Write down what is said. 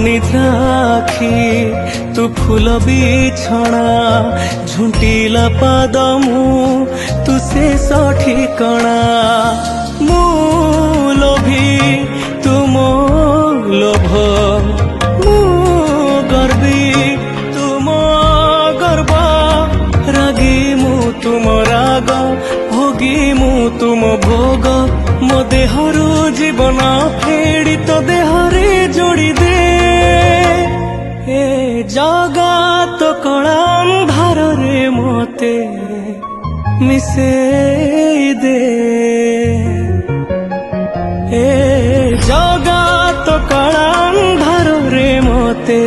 निद्राखी तू फूल बिछଣା झुंटिला पाद मु तू शेष ठिकଣା मु लोभी तुम लोभ मु गर्वी तुम गर्व रागी मु तुम राग भोगी मु तुम भोग मो देहरु जीवन फेड़ी तो देहरे जोड़ी दे ए जगत कला अंधार रे मते मिसे दे ए जगत कला अंधार रे मते